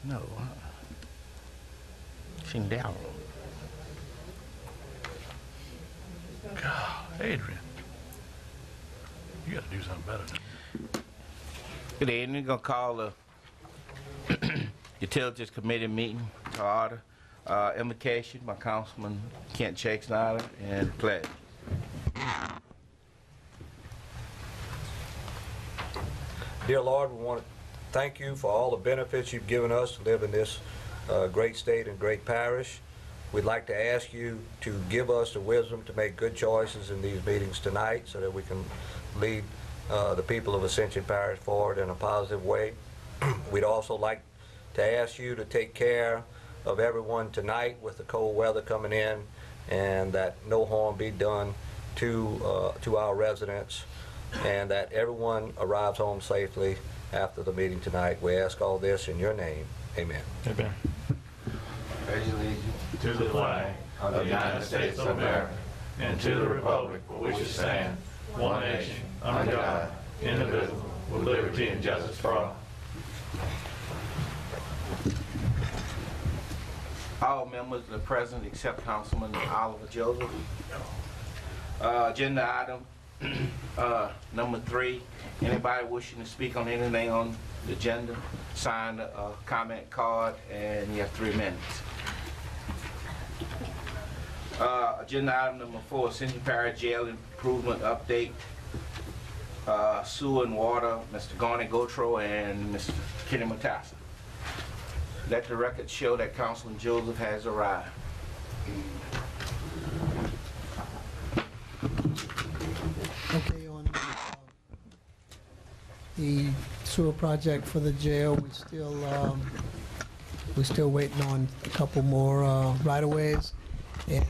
No. Seen Darryl. God, Adrian. You gotta do something better than Good evening. We're gonna call the Utilities Committee meeting to order. Invocation by Councilman Kent Shakespeare and pledge. Dear Lord, we want to thank you for all the benefits you've given us to live in this great state and great parish. We'd like to ask you to give us the wisdom to make good choices in these meetings tonight so that we can lead the people of Ascension Parish forward in a positive way. We'd also like to ask you to take care of everyone tonight with the cold weather coming in, and that no harm be done to our residents, and that everyone arrives home safely after the meeting tonight. We ask all this in your name. Amen. Amen. Pledge allegiance to the flag of the United States of America and to the republic for which it stands, one nation, under God, indivisible, with liberty and justice for all. All members are present except Councilman Oliver Joseph. Agenda item number 3. Anybody wishing to speak on anything on the agenda, sign a comment card, and you have 3 minutes. Agenda item number 4, Ascension Parish Jail Improvement Update. Sewer and Water, Mr. Garney Gotro and Mr. Kenny Matassa. Let the record show that Councilman Joseph has arrived. Okay, on the sewer project for the jail, we're still waiting on a couple more right-of-ways, and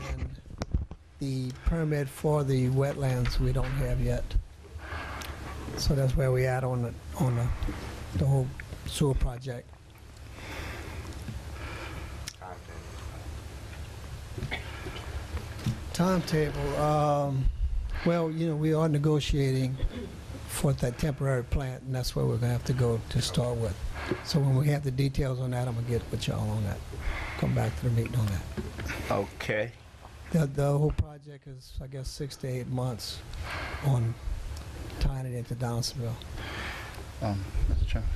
the permit for the wetlands we don't have yet. So that's where we at on the whole sewer project. Timetable, well, you know, we are negotiating for that temporary plant, and that's where we're gonna have to go to start with. So when we have the details on that, I'm gonna get with y'all on that. Come back to the meeting on that. Okay. The whole project is, I guess, 6 to 8 months on tying it into Downsville. Mr. Chairman.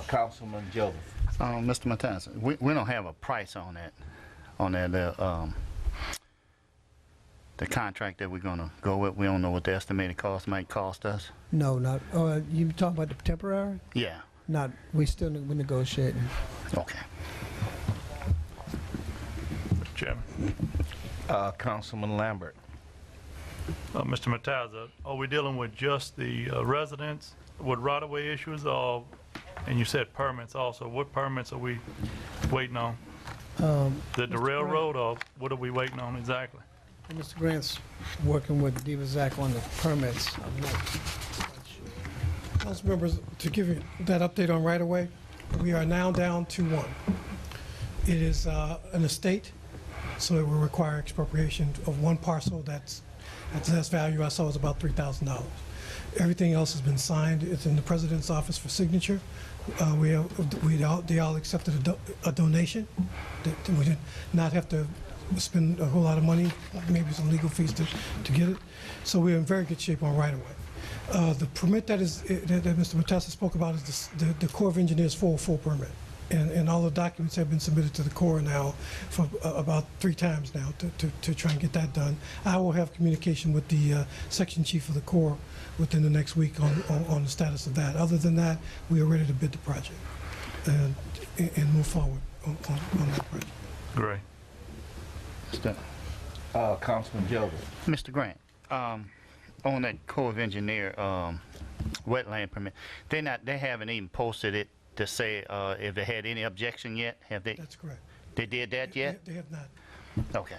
Councilman Joseph. Mr. Matassa, we don't have a price on that, the contract that we're gonna go with. We don't know what the estimated cost might cost us. No, not, you talking about the temporary? Yeah. Not, we're negotiating. Okay. Mr. Chairman. Councilman Lambert. Mr. Matazza, are we dealing with just the residents with right-of-way issues, or, and you said permits also, what permits are we waiting on? The railroad, or what are we waiting on exactly? Mr. Grant's working with DVSAC on the permits. I'm not quite sure. Council members, to give you that update on right-of-way, we are now down to 1. It is an estate, so it will require expropriation of 1 parcel that's value I saw is about $3,000. Everything else has been signed. It's in the president's office for signature. They all accepted a donation. We did not have to spend a whole lot of money, maybe some legal fees to get it. So we're in very good shape on right-of-way. The permit that Mr. Matassa spoke about is the Corps of Engineers full permit. And all the documents have been submitted to the Corps now for about 3 times now to try and get that done. I will have communication with the section chief of the Corps within the next week on the status of that. Other than that, we are ready to bid the project and move forward on that project. Great. Councilman Joseph. Mr. Grant, on that Corps of Engineer wetland permit, they haven't even posted it to say if they had any objection yet. Have they? That's correct. They did that yet? They have not. Okay.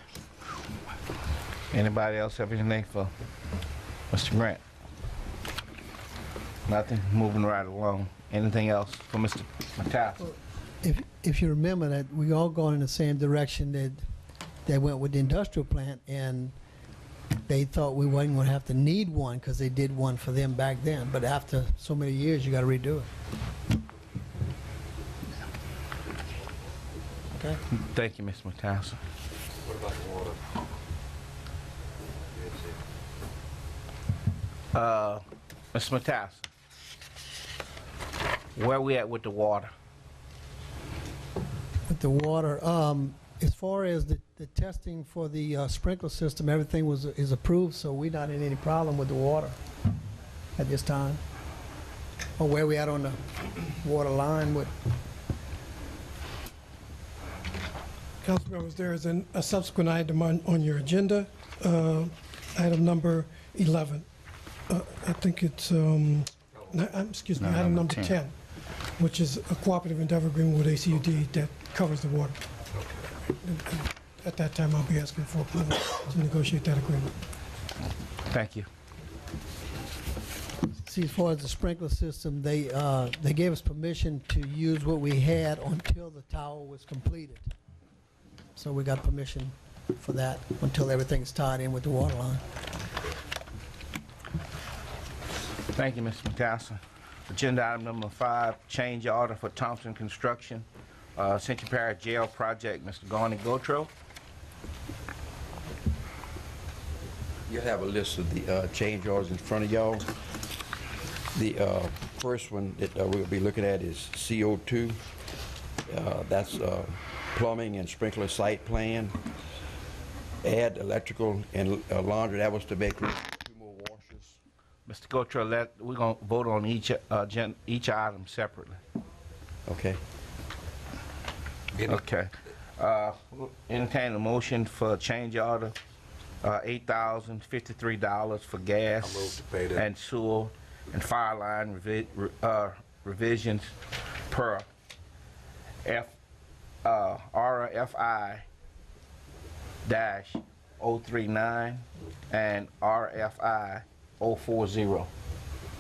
Anybody else have anything for Mr. Grant? Nothing. Moving right along. Anything else for Mr. Matassa? If you remember that we all going in the same direction that they went with the industrial plant, and they thought we wasn't going to have to need one because they did one for them back then. But after so many years, you got to redo it. Okay. Thank you, Ms. Matassa. What about the water? Ms. Matassa, where we at with the water? With the water, as far as the testing for the sprinkler system, everything is approved, so we're not in any problem with the water at this time. Or where we at on the water line with, Council members, there is a subsequent item on your agenda, item number 11. I think it's, excuse me, item number 10, which is a cooperative endeavor agreement with ACUD that covers the water. At that time, I'll be asking for approval to negotiate that agreement. Thank you. see, as far as the sprinkler system, they gave us permission to use what we had until the tower was completed. So we got permission for that until everything's tied in with the water line. Thank you, Mr. McCaslin. Agenda item number 5, change order for Thompson Construction, Ascension Parish Jail Project. Mr. Garney Gotro. You have a list of the change orders in front of y'all. The first one that we'll be looking at is CO2. That's plumbing and sprinkler site plan. Add electrical and laundry. That was to make 2 more washers. Mr. Gotro, we're going to vote on each item separately. Okay. Okay. We'll entertain a motion for change order, $8,053 for I move gas to pay that. and sewer and fire line revisions per RFI dash 039 and RFI 040.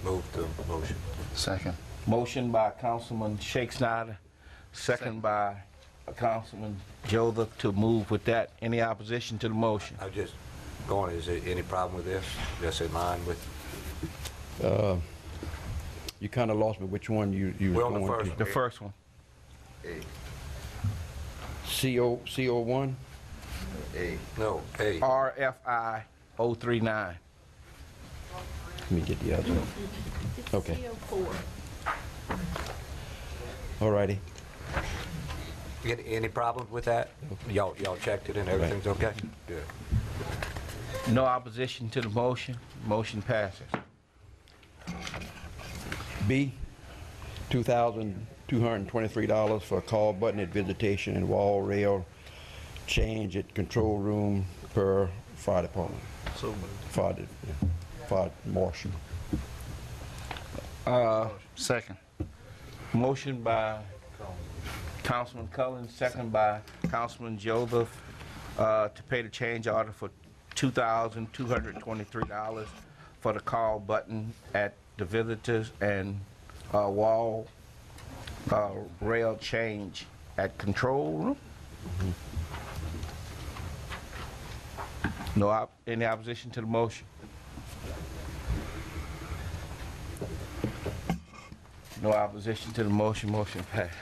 Move the motion. Second. Motion by Councilman Shake Snyder, second by Councilman Joseph to move with that. Any opposition to the motion? I just going, is there any problem with this? Just in line with, You kind of lost me. Which one you We're was on the going first to? The first one. CO1? no, A. RFI 039. Let me get the other one. Okay. All righty. Any problems with that? Y'all checked it and everything's okay? Good. No opposition to the motion. Motion passes. B, $2,223 for call button at visitation and wall rail change at control room per fire department. So moved. Fire marshal. Second. Motion by Councilman Cullen, second by Councilman Joseph, to pay the change order for $2,223 for the call button at the visitors and wall rail change at control room. No, any opposition to the motion? No opposition to the motion. Motion passed.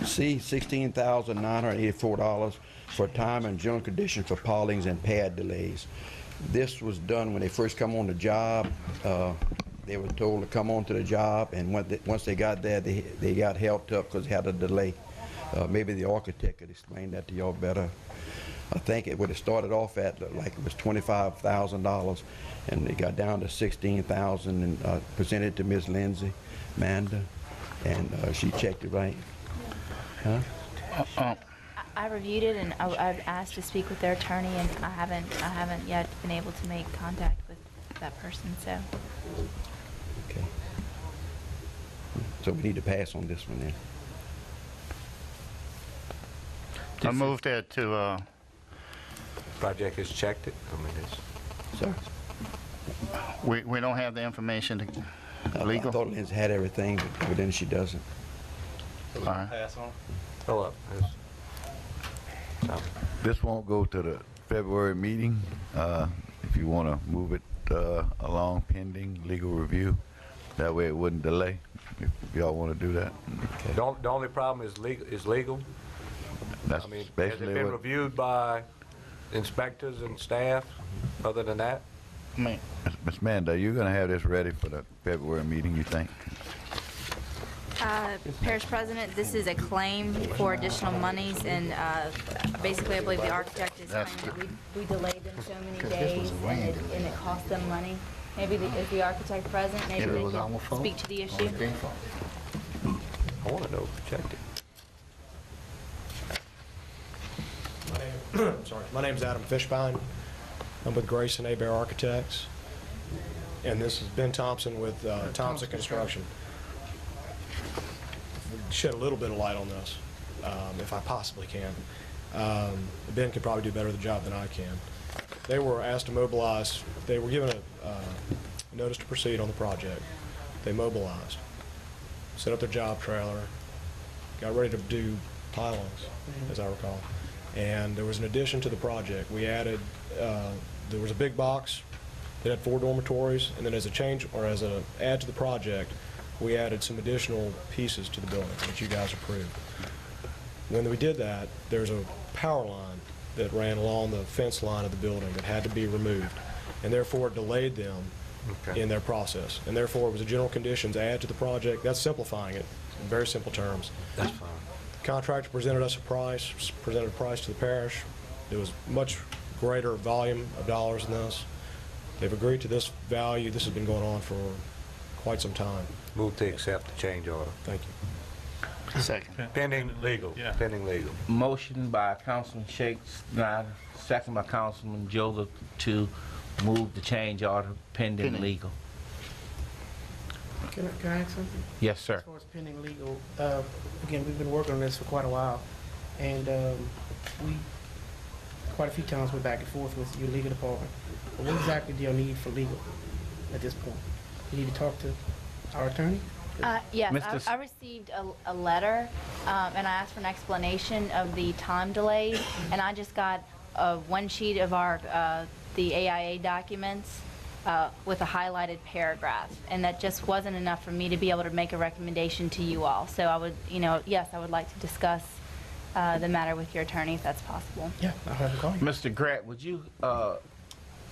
C, $16,984 for time and general condition for pilings and pad delays. This was done when they first come on the job. They were told to come onto the job, and once they got there, they got held up because they had a delay. Maybe the architect could explain that to y'all better. I think it would have started off at like it was $25,000, and they got down to $16,000 and presented to Ms. Lindsay Manda, and she checked it right. Huh? I reviewed it, and I've asked to speak with their attorney, and I haven't yet been able to make contact with that person. So Okay. So we need to pass on this one then. I moved that to, Project has checked it? I mean, it's, Sir? we don't have the information to, I legal? thought Lindsay had everything, but then she doesn't. All right. Pass on. hold up. This won't go to the February meeting. If you want to move it along pending legal review. That way it wouldn't delay, if y'all want to do that. The only problem is legal. That's I mean, has it basically been what, reviewed by inspectors and staff, other than that? Man, Ms. Manda, you're gonna have this ready for the February meeting, you think? Parish President, this is a claim for additional monies, and basically, I believe the architect is claiming that we delayed them so many days, and it cost them money. Maybe is the architect present? Maybe they can speak to the issue. I want to know, checked it. My name's Adam Fishbein. I'm with Grace and Abear Architects. And this is Ben Thompson with Thompson Construction. Shed a little bit of light on this, if I possibly can. Ben could probably do better the job than I can. They were asked to mobilize. They were given a notice to proceed on the project. They mobilized, set up their job trailer, got ready to do pilings, as I recall. And there was an addition to the project. We added, there was a big box that had 4 dormitories, and then as a change, or as an add to the project, we added some additional pieces to the building that you guys approved. When we did that, there's a power line that ran along the fence line of the building that had to be removed, and therefore it delayed them in their process. And therefore it was a general conditions add to the project. That's simplifying it in very simple terms. That's fine. Contractor presented us a price, presented a price to the parish. It was much greater volume of dollars than this. They've agreed to this value. This has been going on for quite some time. Move to accept the change order. Thank you. second. Pending legal. Yeah. Pending legal. Motion by Councilman Shakes, second by Councilman Joseph to move the change order pending Pending. legal. Can I ask something? Yes, sir. As far as pending legal, again, we've been working on this for quite a while, and we quite a few times went back and forth with your legal department. But what exactly do you need for legal at this point? You need to talk to our attorney? Yes, Mr. I received a letter, and I asked for an explanation of the time delays, and I just got one sheet of our the AIA documents with a highlighted paragraph, and that just wasn't enough for me to be able to make a recommendation to you all. So I would, yes, I would like to discuss the matter with your attorney if that's possible. Yeah, I'll have him call you. Mr. Grant, would you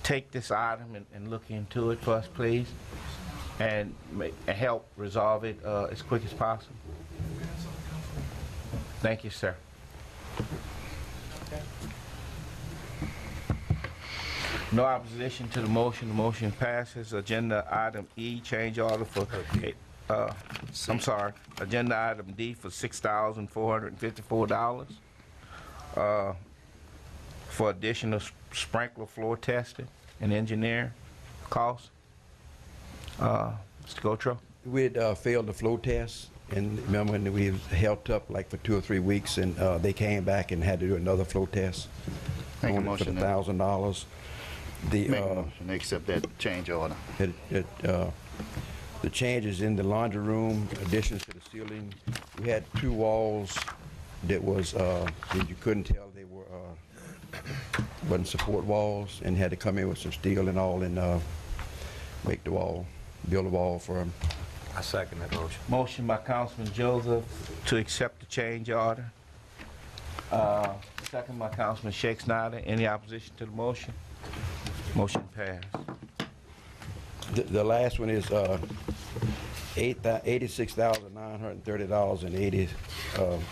take this item and look into it for us, please? And help resolve it as quick as possible? Thank you, sir. No opposition to the motion. The motion passes. Agenda item E, change order for, I'm sorry, agenda item D for $6,454 for additional sprinkler floor testing and engineering costs. Mr. Gotro? We had failed the flow test, and remember when we was held up like for 2 or 3 weeks, and they came back and had to do another flow test. Make a only motion for then. $1,000. The Make a motion to accept that change order. the changes in the laundry room, additions to the ceiling. We had 2 walls that was that you couldn't tell they were wasn't support walls, and had to come in with some steel and all and make the wall, build a wall for them. I second that motion. Motion by Councilman Joseph to accept the change order. Second by Councilman Shake Snyder. Any opposition to the motion? Motion passed. The last one is $86,930.80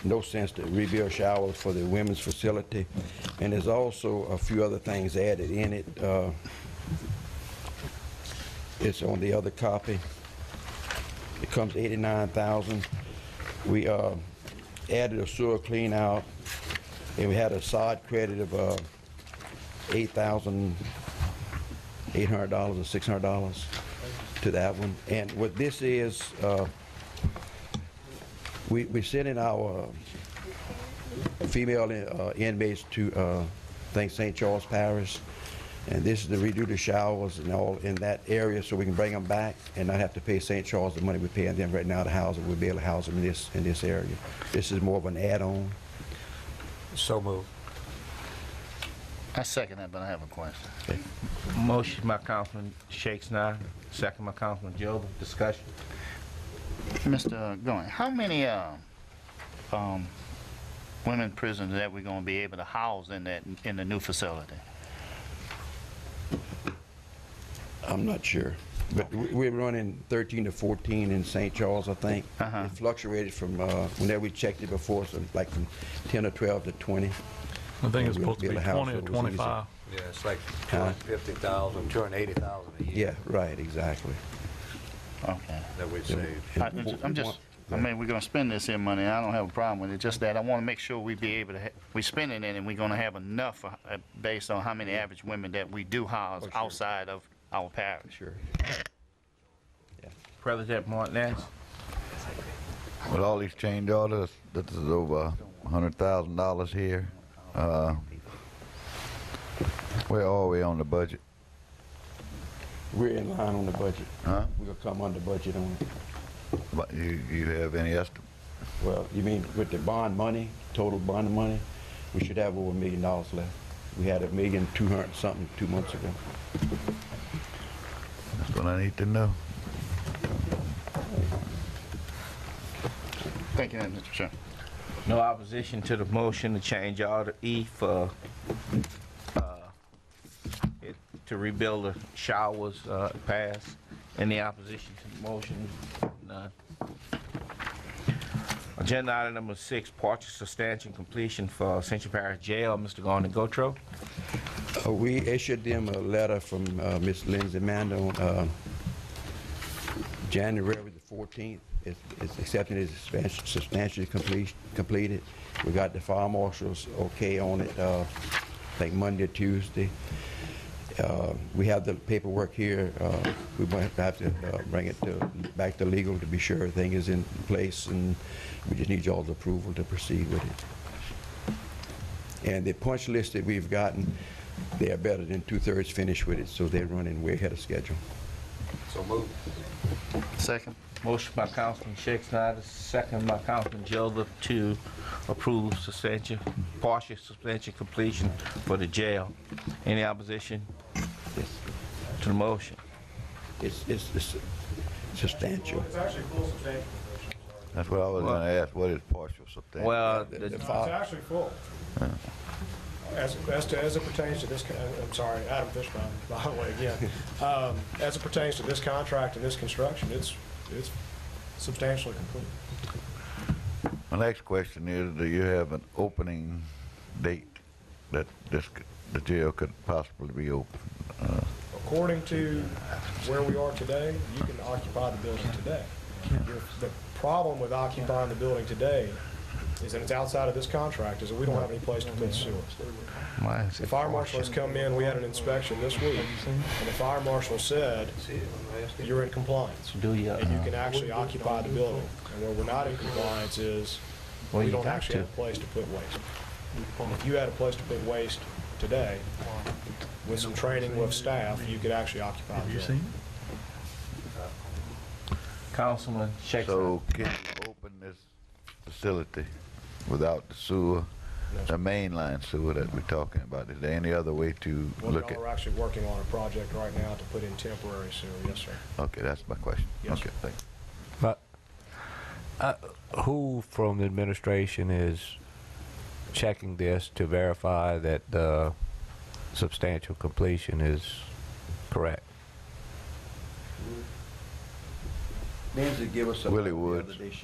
no cents to rebuild showers for the women's facility, and there's also a few other things added in it. It's on the other copy. It comes $89,000. We added a sewer clean out, and we had a sod credit of $8,800 and $600 to that one. And what this is, we sent in our female inmates to St. Charles Parish, and this is to redo the showers and all in that area so we can bring them back and not have to pay St. Charles the money we're paying them right now to house them. We'll be able to house them in this area. This is more of an add-on. So move. I second that, but I have a question. Motion by Councilman Shakes now, second by Councilman Gilbert. Discussion. Mr. Goins, how many women prisoners that we're going to be able to house in the new facility? I'm not sure. But we're running 13 to 14 in St. Charles, I think. It fluctuated from, whenever we checked it before, so like from 10 or 12 to 20. I think it's We'll supposed to be build a house 20 or that was easy. 25. Yeah, it's like 250,000, 280,000 a year. Yeah, right, exactly. Okay. That we saved. I mean, we're going to spend this here money. I don't have a problem with it. Just that I want to make sure we be able to, we spending it and we're going to have enough based on how many average women that we do house outside of our parish. Sure. President Martinez. With all these change orders, this is over $100,000 here. Where are we on the budget? We're in line on the budget. Huh? We're gonna come under budget on it. But you have any estimate? Well, you mean with the bond money, total bond money, we should have over $1 million left. We had $1,200,000 something 2 months ago. That's what I need to know. Thank you, Mr. Chairman. No opposition to the motion to change order E for to rebuild the showers passed. Any opposition to the motion? None. Agenda item number 6, partial substantial completion for Ascension Parish Jail. Mr. Garner Gotro. We issued them a letter from Ms. Lindsay Manda on January the 14th. It's accepting it as substantially completed. We got the fire marshal's okay on it, I think Monday or Tuesday. We have the paperwork here. We might have to bring it back to legal to be sure everything is in place, and we just need y'all's approval to proceed with it. And the punch list that we've gotten, they are better than 2/3 finished with it, so they're running way ahead of schedule. So move. Second. Motion by Councilman Shakes, second by Councilman Gilbert to approve partial substantial completion for the jail. Any opposition Yes. to the motion? It's substantial. It's actually full substantial. That's what I was going to ask. What is partial substantial? Well, The It's fire, actually full. As it pertains to this, I'm sorry, Adam Fishbein, by the way, again. As it pertains to this contract and this construction, it's substantially complete. My next question is, do you have an opening date that the jail could possibly be open? According to where we are today, you can occupy the building today. The problem with occupying the building today is that it's outside of this contract, is that we don't have any place to put sewer. The fire marshal has come in, we had an inspection this week, and the fire marshal said, you're in compliance. Do you? And you can actually occupy the building. And where we're not in compliance is, we don't actually have a place to put waste. If you had a place to put waste today, with some training with staff, you could actually occupy the building. Councilman Shakes. So can you open this facility without the sewer, the mainline sewer that we're talking about? Is there any other way to look at? We're actually working on a project right now to put in temporary sewer, yes, sir. Okay, that's my question. Yes, Okay, sir. thank you. Who from the administration is checking this to verify that the substantial completion is correct? Nancy give us a Willie letter the Woods. other day.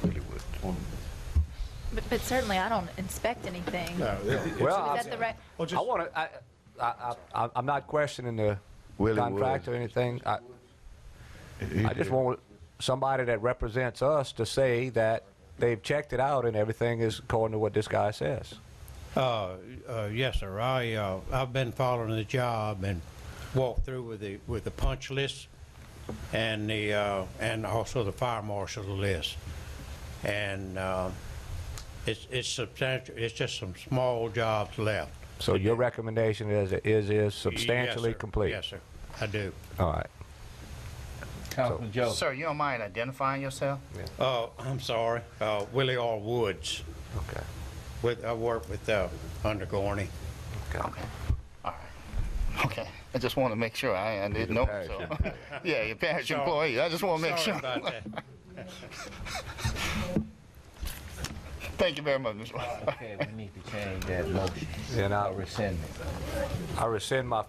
Really would. But certainly I don't inspect anything. No, Well, Is that the right? well, I just, want to. I'm not questioning the Willie contract Woods. or anything. He I just did. want somebody that represents us to say that they've checked it out and everything is according to what this guy says. Yes, sir. I've been following the job and walked through with the punch list and and also the fire marshal list, and it's substantial. It's just some small jobs left. So your recommendation is substantially Yes, sir. complete? Yes, sir. I do. All right. Councilman Joe. Sir, you don't mind identifying yourself? I'm sorry. Willie R. Woods. Okay. I work with under Gorney. Okay. All right. Okay. I just want to make sure. I didn't know. parish So. employee. Yeah, your parish employee. I just want to make Sorry sure. about that. Thank you very much, Mr. Ross. Okay, we need to change that motion. And I Or rescind it. I rescind my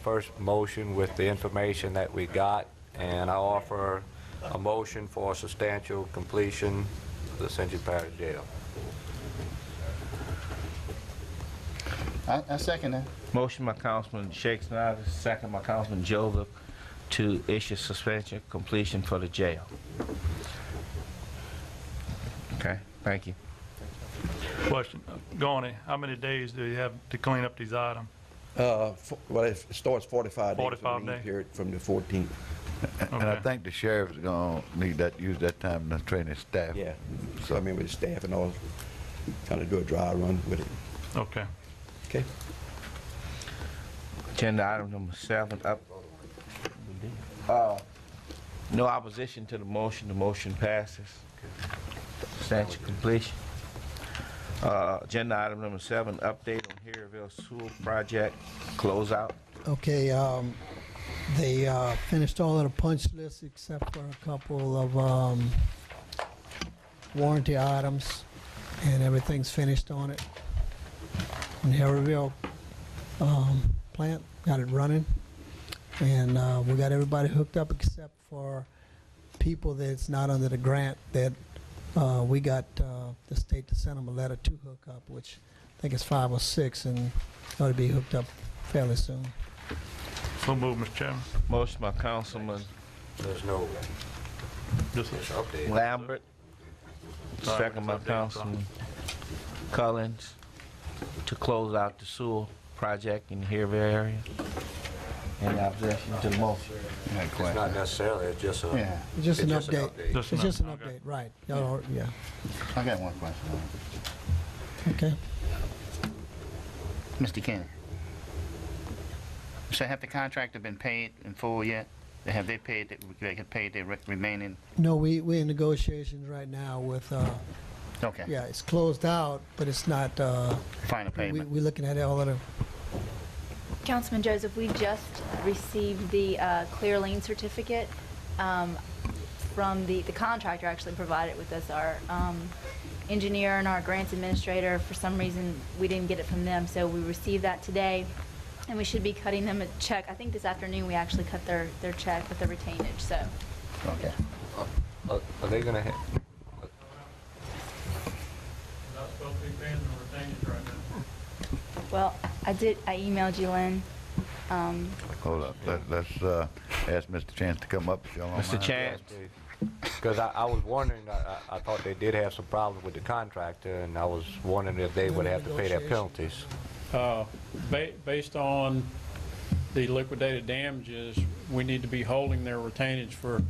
first motion with the information that we got, and I offer a motion for substantial completion of the Ascension Parish Jail. I second that. Motion by Councilman Shakes, second by Councilman Joseph to issue suspension completion for the jail. Okay, thank you. Question, Goni, how many days do you have to clean up these items? Well, it starts 45 days. 45 from the leave days. period from the 14th. And I Okay. think the sheriff's gonna need that, use that time to train his staff. Yeah. So I mean, with the staff and all, kind of do a dry run with it. Okay. Okay. Agenda item number 7 up. No opposition to the motion passes. Substantial completion. Agenda item number 7, update on Harryville Sewer Project closeout. Okay, they finished all of the punch lists except for a couple of warranty items, and everything's finished on it. And Harryville plant got it running, and we got everybody hooked up except for people that's not under the grant that we got the state to send them a letter to hook up, which I think is 5 or 6, and ought to be hooked up fairly soon. So move, Mr. Chairman. Motion by Councilman There's no This is update. Lambert, Sorry, second by it's updated, Councilman Collins to close out the sewer project in the Harryville area. Any opposition to the motion? It's not necessarily, it's just a... Yeah. It's just an It's just an update. update. It's just an Okay. update, right. Y'all, yeah, I got one question. okay. Mr. Kenny. So have the contractor been paid in full yet? Have they paid, they have paid their remaining? No, we're in negotiations right now with, Okay. yeah, it's closed out, but it's not, Final payment. we're looking at all of the, Councilman Joseph, we just received the clear lien certificate from the contractor actually provided with us. Our engineer and our grants administrator, for some reason, we didn't get it from them, so we received that today, and we should be cutting them a check. I think this afternoon we actually cut their check with the retainage, so. Okay. Are they gonna have... Not supposed to be paying the retainage right now. Well, I emailed you, Lynn. Hold up, let's ask Mr. Chance to come up if y'all don't Mr. mind. Chance? Because I was wondering, I thought they did have some problems with the contractor, and I was wondering if they would have to pay their penalties. Based on the liquidated damages, we need to be holding their retainage for,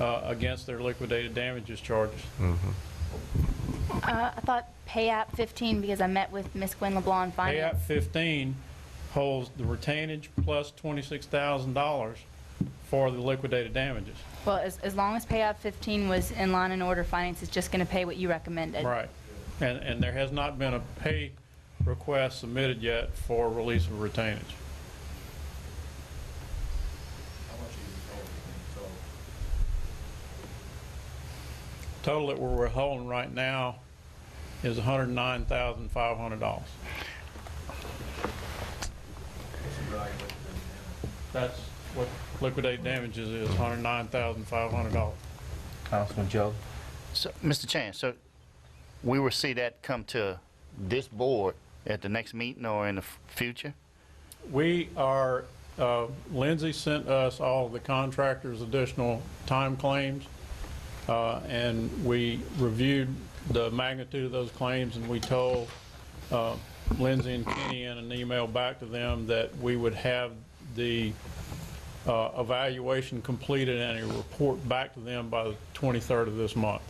against their liquidated damages charges. I thought pay app 15 because I met with Miss Gwen LeBlanc in Pay finance. app 15 holds the retainage plus $26,000 for the liquidated damages. Well, as long as pay app 15 was in line and order, finance is just going to pay what you recommended. Right. And there has not been a pay request submitted yet for release of retainage. Total that we're holding right now is $109,500. That's what liquidated damages is, $109,500. Councilman Joe? So, Mr. Chan, so we will see that come to this board at the next meeting or in the future? We are, Lindsay sent us all of the contractors' additional time claims, and we reviewed the magnitude of those claims, and we told Lindsay and Kenny in an email back to them that we would have the evaluation completed and a report back to them by the 23rd of this month.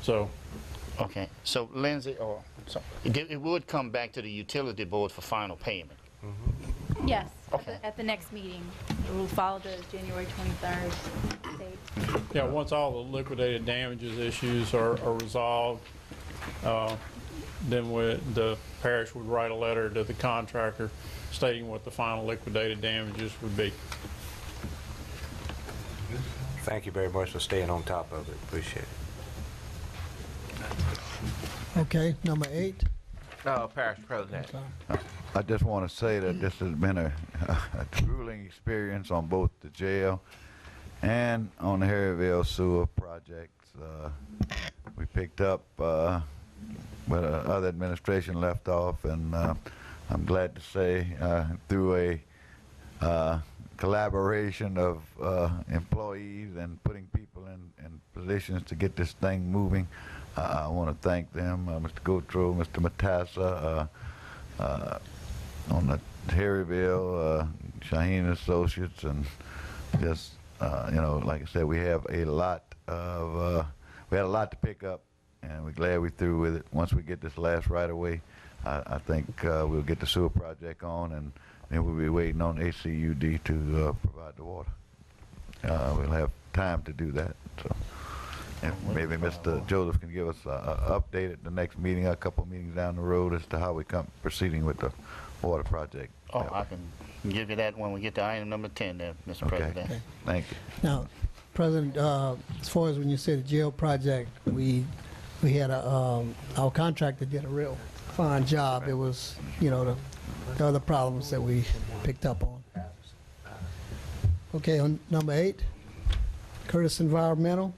So, Okay, so Lindsay, or, so it would come back to the utility board for final payment? Yes, Okay. at the next meeting. We'll follow the January 23rd date. yeah, once all the liquidated damages issues are resolved, then the parish would write a letter to the contractor stating what the final liquidated damages would be. Thank you very much for staying on top of it. Appreciate it. Okay, number 8. Parish President. I just want to say that this has been a grueling experience on both the jail and on the Harryville sewer projects. We picked up where the other administration left off, and I'm glad to say through a collaboration of employees and putting people in positions to get this thing moving. I want to thank them, Mr. Gautreaux, Mr. Matassa, on the Harryville, Shaheen Associates, and just, like I said, we have a lot of, we had a lot to pick up, and we're glad we're through with it. Once we get this last right away, I think we'll get the sewer project on, and then we'll be waiting on ACUD to provide the water. We'll have time to do that. So, and maybe Mr. Joseph can give us an update at the next meeting, a couple meetings down the road, as to how we come proceeding with the water project. Oh, I can give you that when we get to item number 10 there, Mr. President. Okay. Thank you. Now, President, as far as when you said the jail project, we had our contractor did a real fine job. It was, the other problems that we picked up on. Okay, on number 8, Curtis Environmental.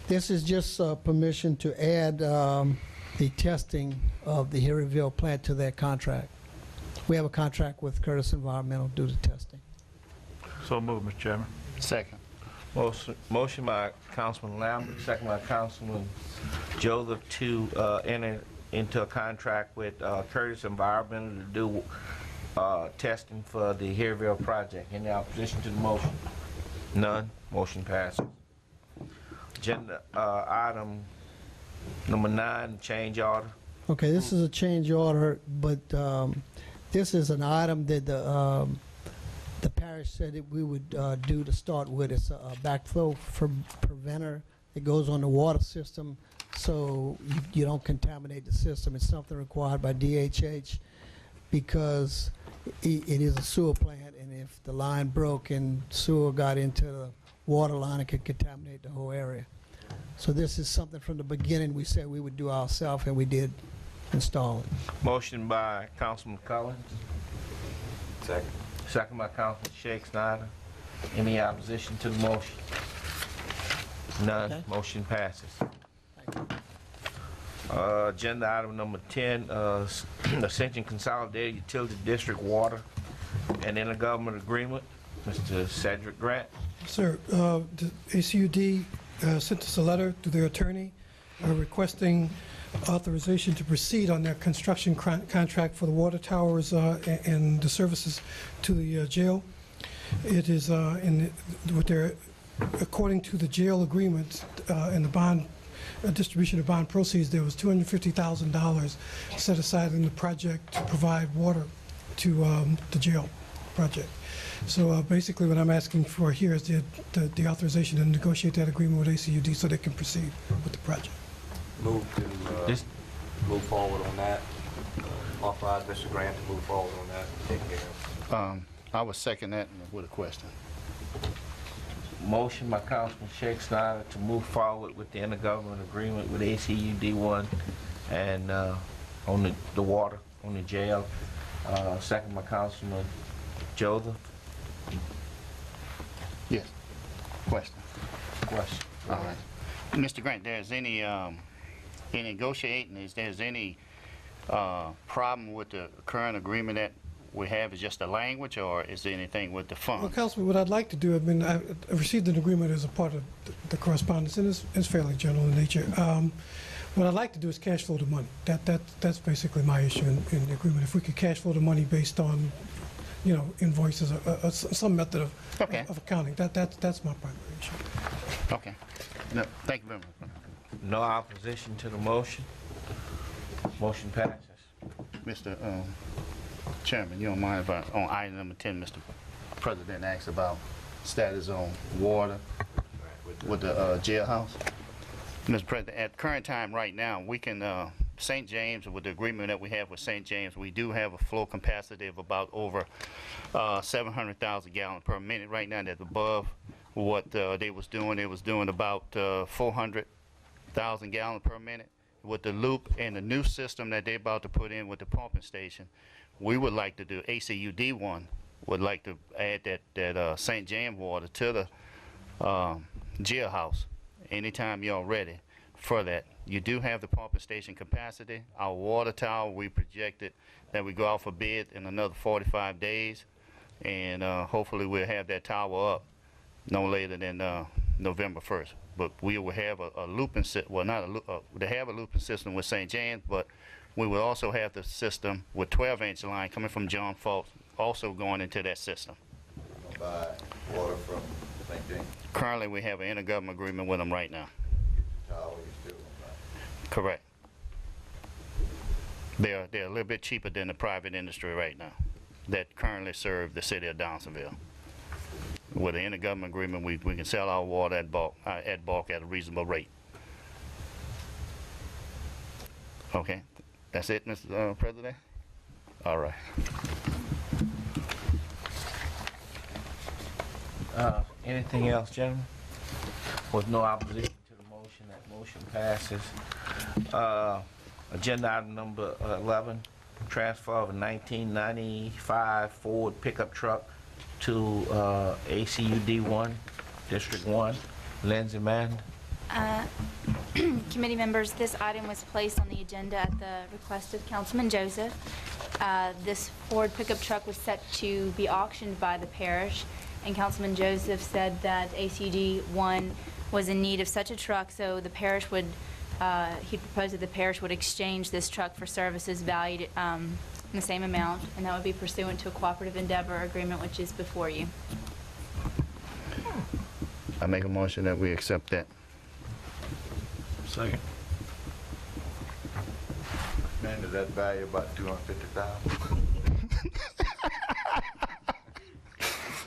This is just permission to add the testing of the Harryville plant to their contract. We have a contract with Curtis Environmental to do the testing. So moved, Mr. Chairman. Second. Motion by Councilman Lambert, second by Councilman Joseph to enter into a contract with Curtis Environmental to do testing for the Harryville project. Any opposition to the motion? None. Motion passes. Agenda item number 9, change order. Okay, this is a change order, but this is an item that the parish said that we would do to start with. It's a backflow preventer that goes on the water system so you don't contaminate the system. It's something required by DHH because it is a sewer plant, and if the line broke and sewer got into the water line, it could contaminate the whole area. So this is something from the beginning we said we would do ourselves, and we did install it. Motion by Councilman Collins. Second. Second by Councilman Shake Snyder. Any opposition to the motion? None. Okay. Motion passes. Agenda item number 10, Ascension Consolidated Utility District Water and Intergovernmental Agreement. Mr. Cedric Grant. Sir, the ACUD sent us a letter to their attorney requesting authorization to proceed on their construction contract for the water towers and the services to the jail. It is according to the jail agreement and the bond distribution of bond proceeds, there was $250,000 set aside in the project to provide water to the jail project. So basically what I'm asking for here is the authorization to negotiate that agreement with ACUD so they can proceed with the project. Move to move forward on that. Authorize Mr. Grant to move forward on that and take care of it. I would second that with a question. Motion by Councilman Shake Snyder to move forward with the intergovernmental agreement with ACUD1 and on the water, on the jail. Second by Councilman Joseph. Yes. Question. Question. All right. Mr. Grant, there's any, in negotiating, is there's any problem with the current agreement that we have? Is just the language, or is there anything with the Well, funds? Councilman, what I'd like to do, I received an agreement as a part of the correspondence, and it's fairly general in nature. What I'd like to do is cash flow the money. That's basically my issue in the agreement. If we could cash flow the money based on, invoices or some method of accounting, that's my primary issue. Okay. No, thank you very much. No opposition to the motion. Motion passes. Mr. Chairman, you don't mind if on item number 10, Mr. President asks about status on water with the jailhouse? Mr. President, at current time right now, we can St. James, with the agreement that we have with St. James, we do have a flow capacity of about over 700,000 gallons per minute right now. That's above what they was doing. They was doing about 400,000 gallons per minute. With the loop and the new system that they're about to put in with the pumping station, we would like to do, ACUD one would like to add that St. James water to the jailhouse anytime you're ready for that. You do have the pumping station capacity. Our water tower, we projected that we go out for bid in another 45 days, and hopefully we'll have that tower up no later than November 1st. But we will have a looping system, well, not a loop, they have a looping system with St. James, but we will also have the system with 12-inch line coming from John Faulks, also going into that system. Buy water from St. James. Currently, we have an intergovernmental agreement with them right now. Tower, you still gonna buy. Correct. They're a little bit cheaper than the private industry right now that currently serve the city of Downsonville. With an intergovernmental agreement, we can sell our water at bulk at a reasonable rate. Okay, that's it, Mr. President? All right. Anything else, gentlemen? With no opposition to the motion, that motion passes. Agenda item number 11, transfer of a 1995 Ford pickup truck to ACUD 1, District 1. Lindsay Mann. Committee members, this item was placed on the agenda at the request of Councilman Joseph. This Ford pickup truck was set to be auctioned by the parish, and Councilman Joseph said that ACUD 1 was in need of such a truck, so the parish would, he proposed that the parish would exchange this truck for services valued in the same amount, and that would be pursuant to a cooperative endeavor agreement, which is before you. I make a motion that we accept that. Second. Man, does that value about $250,000?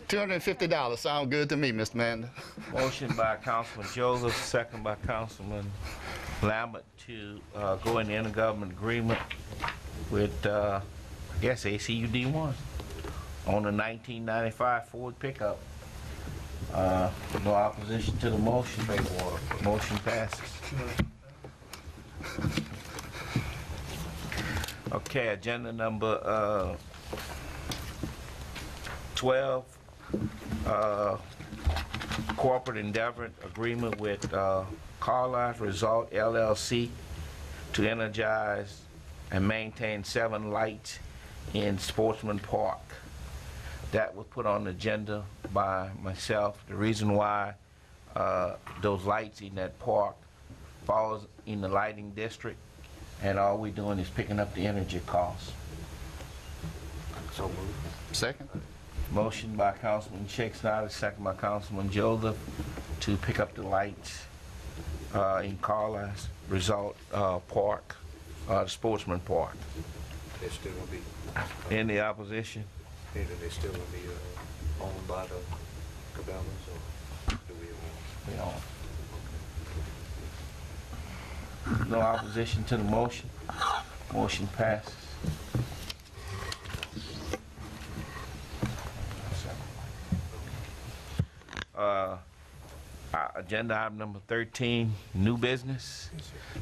$250 sound good to me, Mr. Manda. Motion by Councilman Joseph, second by Councilman Lambert to go in the intergovernmental agreement with, I guess, ACUD 1 on the 1995 Ford pickup. No opposition to the motion. Motion passes. Okay, agenda number 12, corporate endeavor agreement with Carlisle Resort LLC to energize and maintain 7 lights in Sportsman Park. That was put on the agenda by myself. The reason why those lights in that park falls in the lighting district, and all we're doing is picking up the energy costs. So moved. Second. Motion by Councilman Shake Snyder, second by Councilman Joseph to pick up the lights in Carlisle's Resort Park, the Sportsman Park. They're still gonna be, Any opposition? they're still gonna be owned by the Cabela's, or do we own? We don't. No opposition to the motion. Motion passes. Agenda item number 13, new business.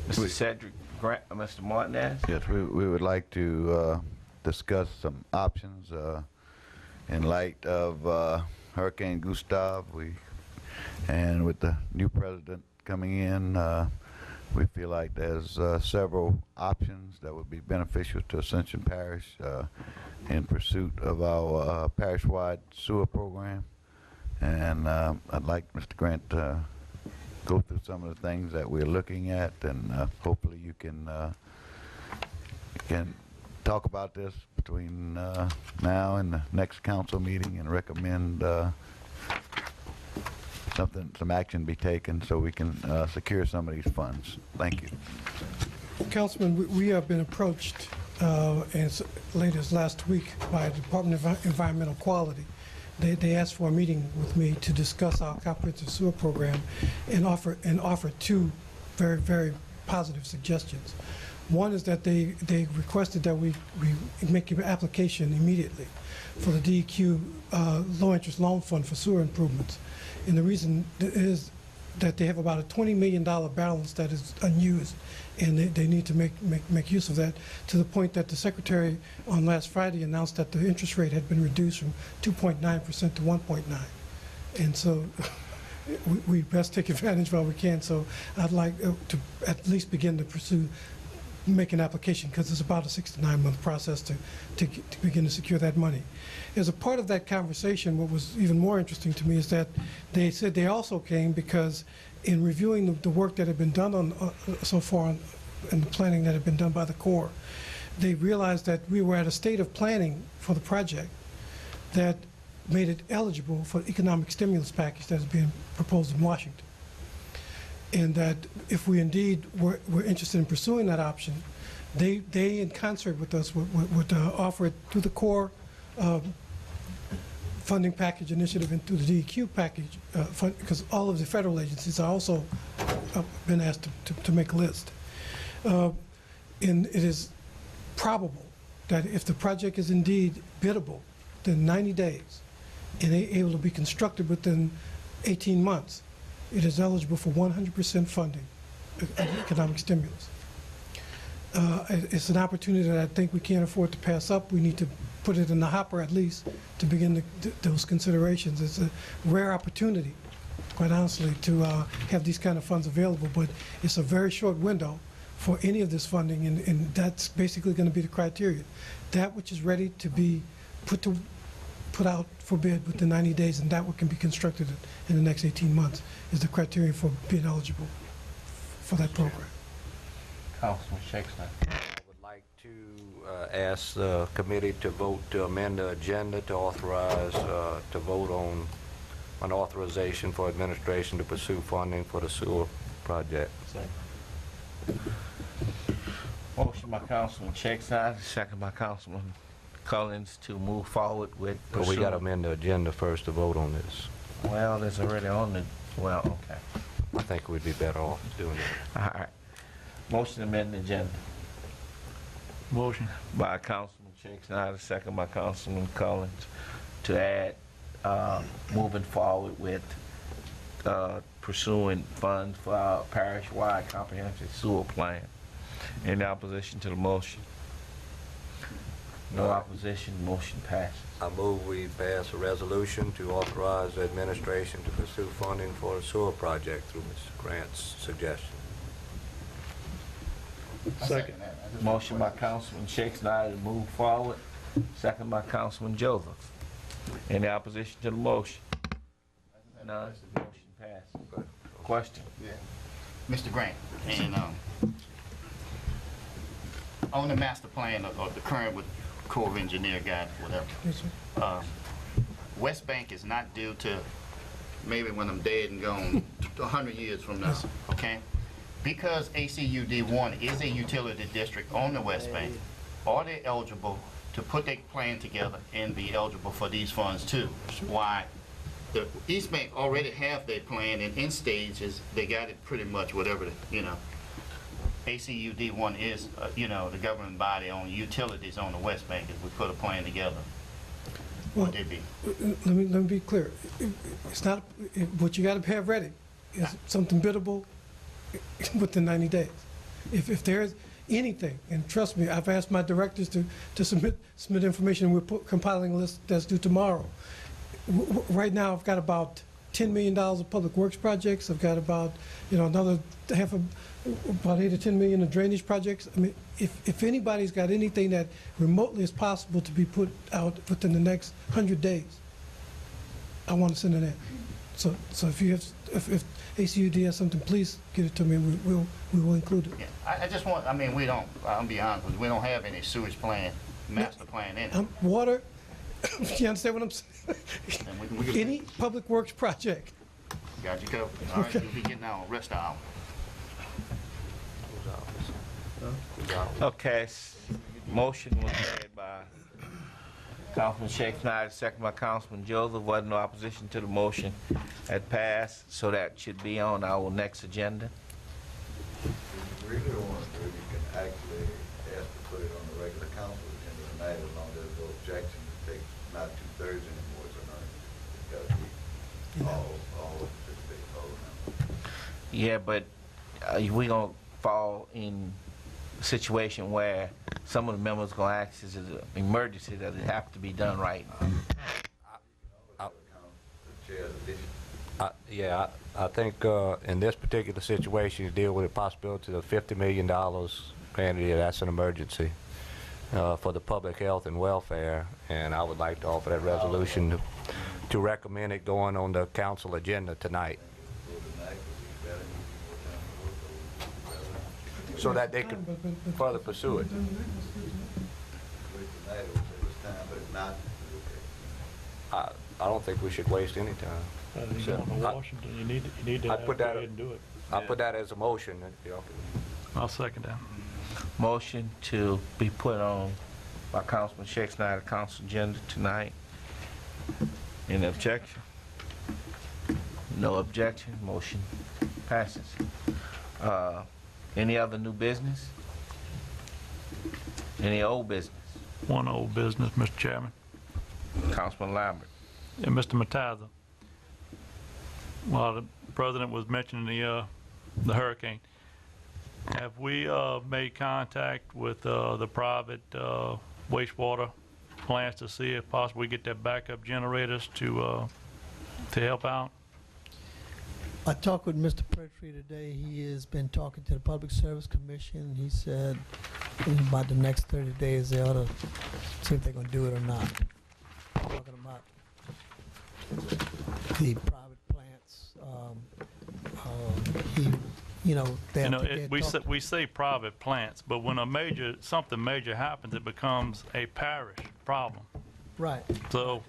Mr. Cedric Grant, Mr. Martinez. Yes, we would like to discuss some options in light of Hurricane Gustav. And with the new president coming in, we feel like there's several options that would be beneficial to Ascension Parish in pursuit of our parish-wide sewer program. And I'd like Mr. Grant to go through some of the things that we're looking at, and hopefully you can talk about this between now and the next council meeting and recommend some action be taken so we can secure some of these funds. Thank you. Councilman, we have been approached as late as last week by the Department of Environmental Quality. They asked for a meeting with me to discuss our comprehensive sewer program and offer 2 very, very positive suggestions. One is that they requested that we make an application immediately for the DEQ low-interest loan fund for sewer improvements. And the reason is that they have about a $20 million balance that is unused, and they need to make use of that, to the point that the Secretary on last Friday announced that the interest rate had been reduced from 2.9% to 1.9. And so we best take advantage while we can. So I'd like to at least begin to pursue, make an application, because it's about a 6 to 9 month process to begin to secure that money. As a part of that conversation, what was even more interesting to me is that they said they also came because in reviewing the work that had been done on so far and the planning that had been done by the Corps, they realized that we were at a state of planning for the project that made it eligible for the economic stimulus package that is being proposed in Washington. And that if we indeed were interested in pursuing that option, they in concert with us would offer it through the Corps funding package initiative and through the DEQ package, because all of the federal agencies are also been asked to make a list. And it is probable that if the project is indeed biddable within 90 days and able to be constructed within 18 months, it is eligible for 100% funding of economic stimulus. It's an opportunity that I think we can't afford to pass up. We need to put it in the hopper at least to begin those considerations. It's a rare opportunity, quite honestly, to have these kind of funds available, but it's a very short window for any of this funding, and that's basically going to be the criteria. That which is ready to be put out for bid within 90 days, and that what can be constructed in the next 18 months is the criteria for being eligible for that program. Councilman Shakespeare. I would like to ask the committee to vote to amend the agenda to authorize, to vote on an authorization for administration to pursue funding for the sewer project. Motion by Councilman Shakespeare, second by Councilman Collins to move forward with. But we got to amend the agenda first to vote on this. Well, it's already on the, well, okay. I think we'd be better off doing it. All right. Motion to amend the agenda Motion. by Councilman Shakespeare, second by Councilman Collins to add, moving forward with pursuing funds for our parish-wide comprehensive sewer plan. Any opposition to the motion? No opposition, motion passes. I move we pass a resolution to authorize the administration to pursue funding for a sewer project through Ms. Grant's suggestion. Second. Motion by Councilman Shakespeare to move forward, second by Councilman Joseph. Any opposition to the motion? None, motion passes. Question? Mr. Grant, and on the master plan of the current with Corps of Engineer guy, whatever, Yes, sir. West Bank is not due to maybe when I'm dead and gone 100 years from now, okay? Because ACUD1 is a utility district on the West Bank, are they eligible to put their plan together and be eligible for these funds too? Why the East Bank already have their plan and in stages, they got it pretty much whatever, ACUD1 is, the governing body on utilities on the West Bank if we put a plan together. Well, Would they be? let me be clear. It's not, what you got to have ready is something biddable within 90 days. If there's anything, and trust me, I've asked my directors to submit information. We're compiling a list that's due tomorrow. Right now, I've got about $10 million of public works projects. I've got about, another about 8 or 10 million of drainage projects. I mean, if anybody's got anything that remotely is possible to be put out within the next 100 days, I want to send it in. So if ACUD has something, please get it to me. We will include it. Yeah, I just want, we don't, I'll be honest with you, we don't have any sewage plan, master plan in it. Water, you understand what I'm saying? And we can- Any public works project. Got you covered. All right, we'll be getting out on rest hour. Okay, motion was made by Councilman Shakespeare, second by Councilman Joseph. Wasn't no opposition to the motion. It passed, so that should be on our next agenda. actually ask to put it on the regular council agenda tonight as long as there's no objection to take not 2/3 anymore tonight. It's got to be all of the members. Yeah, but we gonna fall in a situation where some of the members gonna ask this is an emergency that it have to be done right. Yeah, I think in this particular situation, you deal with the possibility of $50 million granted, that's an emergency for the public health and welfare, and I would like to offer that resolution to recommend it going on the council agenda tonight, so that they can further pursue it. I don't think we should waste any time. You go to Washington, you need to I go put that- ahead and do it. I'll put that as a motion. You know. I'll second that. Motion to be put on by Councilman Shake Snyder, council agenda tonight. Any objection? No objection, motion passes. Any other new business? Any old business? One old business, Mr. Chairman. Councilman Lambert. And Mr. Mataza, while the president was mentioning the hurricane, have we made contact with the private wastewater plants to see if possible we get their backup generators to help out? I talked with Mr. Pertry today. He has been talking to the Public Service Commission. He said in about the next 30 days they ought to see if they're going to do it or not. Talking about the private plants. We say private plants, but when something major happens, it becomes a parish problem. Right. So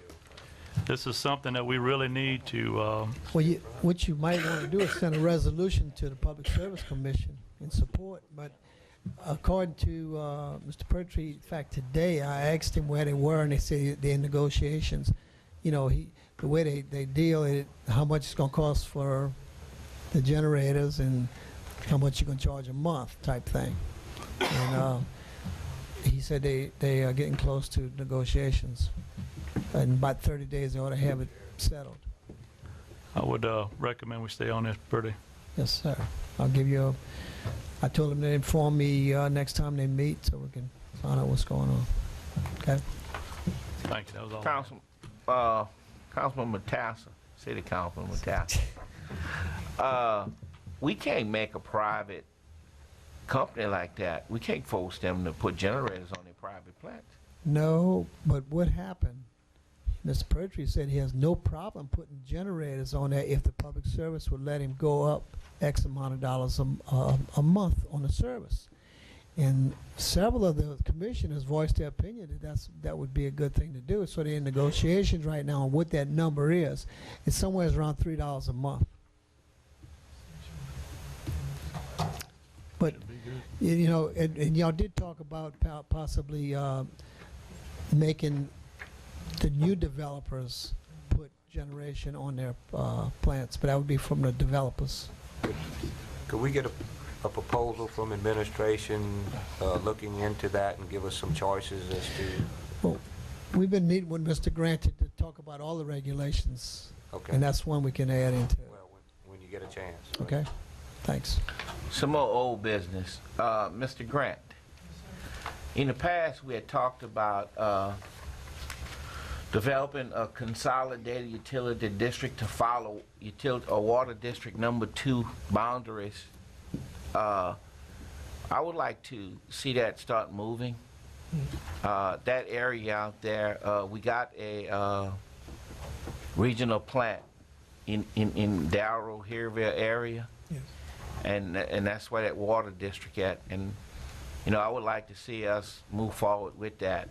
this is something that we really need to. What you might want to do is send a resolution to the Public Service Commission in support. But according to Mr. Pertry, in fact, today I asked him where they were, and they said they're in negotiations. You know, the way they deal it, how much it's going to cost for the generators and how much you're going to charge a month type thing. And he said they are getting close to negotiations. In about 30 days, they ought to have it settled. I would recommend we stay on this pretty. Yes, sir. I'll give you I told them to inform me next time they meet so we can find out what's going on. Okay? Thank you. That was all. Councilman Matassa, City Councilman Matassa. We can't make a private company like that. We can't force them to put generators on their private plants. No, but what happened? Mr. Pertry said he has no problem putting generators on there if the public service would let him go up X amount of dollars a month on the service. And several of the commissioners voiced their opinion that that would be a good thing to do. So they're in negotiations right now on what that number is. It's somewhere around $3 a month. But, you know, and y'all did talk about possibly making the new developers put generation on their plants, but that would be from the developers. Could we get a proposal from administration looking into that and give us some choices as to? Well, we've been meeting with Mr. Grant to talk about all the regulations. Okay. And that's one we can add into. Well, when you get a chance. Okay? Thanks. Some more old business. Mr. Grant, in the past we had talked about developing a consolidated utility district to follow water district number 2 boundaries. I would like to see that start moving. That area out there, we got a regional plant in Darrow, Harryville area. Yes. And that's where that water district at. And, you know, I would like to see us move forward with that.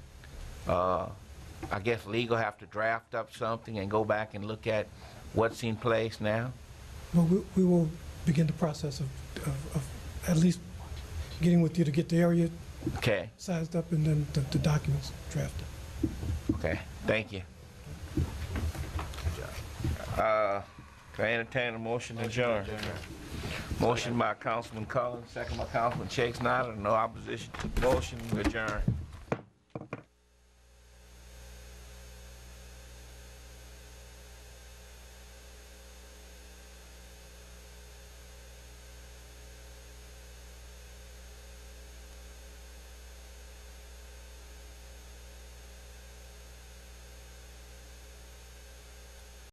I guess legal have to draft up something and go back and look at what's in place now. Well, we will begin the process of at least getting with you to get the area sized up and then the documents drafted. Okay, thank you. Can I entertain a motion to adjourn? Motion by Councilman Collins, second by Councilman Chase Snyder. No opposition to the motion. We adjourn.